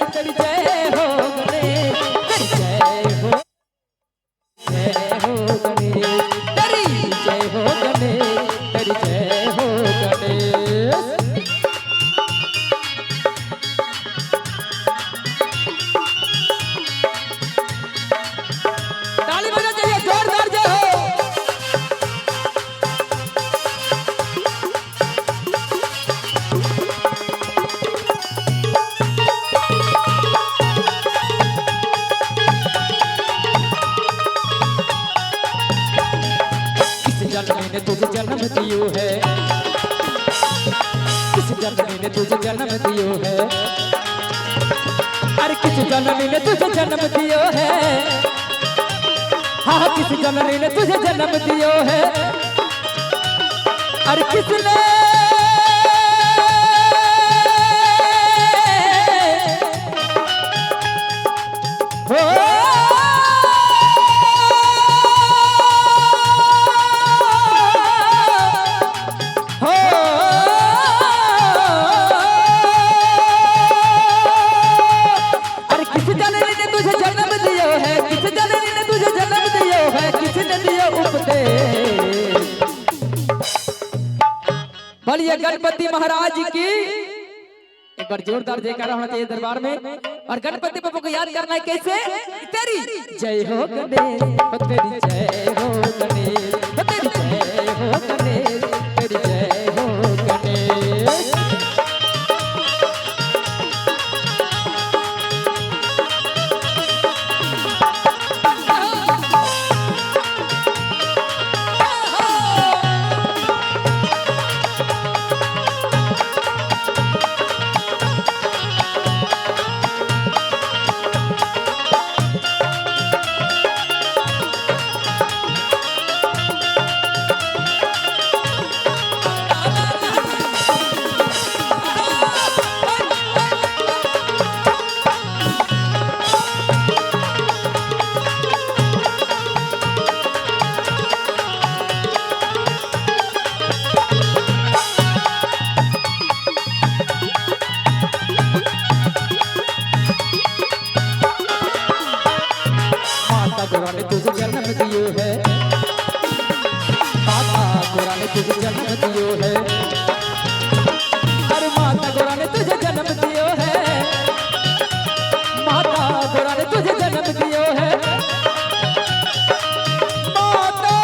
तेरी जय हो गणेश, तेरी जय हो गणेश, तेरी जय हो गणेश, तेरी जय हो गणेश। ताली बजा चाहिए, जोरदार जय हो। जन्म ने तुझे जन्म दियो है, किस जन्म ने तुझे जन्म दियो है, अरे किस जन्म ने तुझे जन्म दियो है, हाँ किस जन्म ने तुझे जन्म दियो है, अरे किसने बोलिए गणपति महाराज की। एक बार जोरदार जयकारा होना चाहिए दरबार में। और गणपति बाबा को याद करना है कैसे? तेरी जय हो गणेश, तेरी जय हो गणेश, तेरी जय हो गणेश, तेरी जय हो गणेश। गोरा ने तुझे जन्म दियो है, माता गोरा ने तुझे जन्म दियो है, अरे माता गोरा ने तुझे जन्म दियो है, माता गोरा ने तुझे जन्म दियो है, माता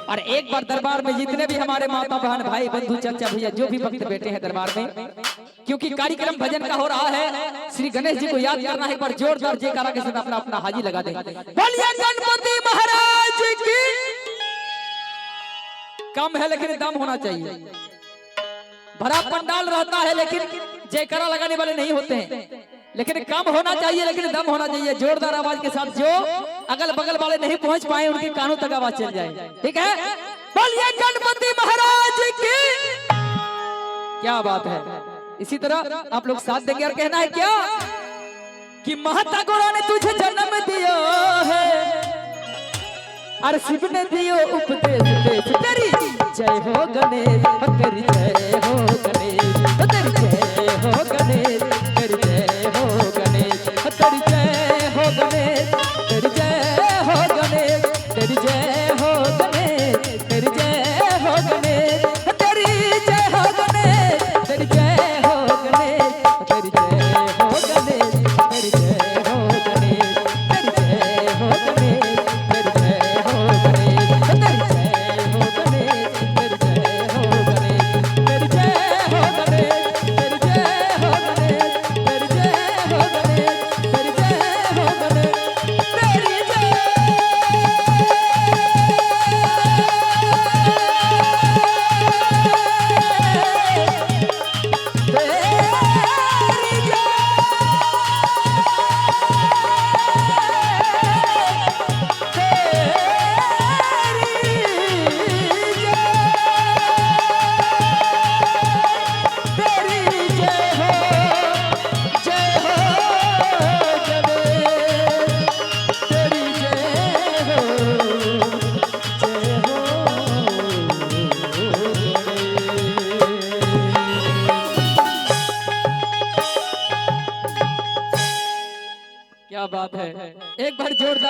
और एक बार दरबार में जितने भी हमारे माता बहन भाई बंधु चाचा भैया जो भी भक्त बैठे हैं दरबार में, क्योंकि कार्यक्रम भजन का हो रहा है, श्री गणेश जी को याद करना है। एक बार जोरदार जयकारा के साथ अपना अपना हाजी लगा दें। बोलिए गणपति महाराज की। कम है लेकिन दम होना चाहिए। भरा पंडाल रहता है लेकिन जयकारा लगाने वाले नहीं होते हैं, लेकिन कम होना चाहिए लेकिन दम होना चाहिए। जोरदार आवाज के साथ जो अगल बगल वाले नहीं पहुंच पाए उनके कानों तक आवाज चल जाए, ठीक है? बोलिए गणपति महाराज की। क्या बात है। इसी तरह आप लोग साथ देंगे और कहना है क्या कि माता गोरा ने तुझे जन्म दिया है, और शिव ने दियो उपदेश देश। तेरी जय हो गणेश, तेरी जय हो गणेश, तेरी जय हो गणेश, तेरी जय हो गणेश, तेरी जय हो गणेश, तेरी जय हो गणेश, तेरी जय हो गणेश, तेरी जय हो गणेश, तेरी जय हो गणेश, तेरी जय हो गणेश, तेरी जय हो गणेश, तेरी जय हो गणेश, तेरी जय हो गणेश।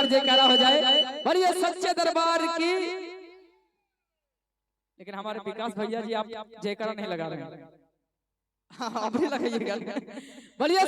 जोरदार जयकारा हो जाए। बोलिए सच्चे दरबार की। लेकिन हमारे विकास भैया जी आप जयकारा नहीं लगा रहे हैं, हाँ, आप भी लगाइएगा। बोलिए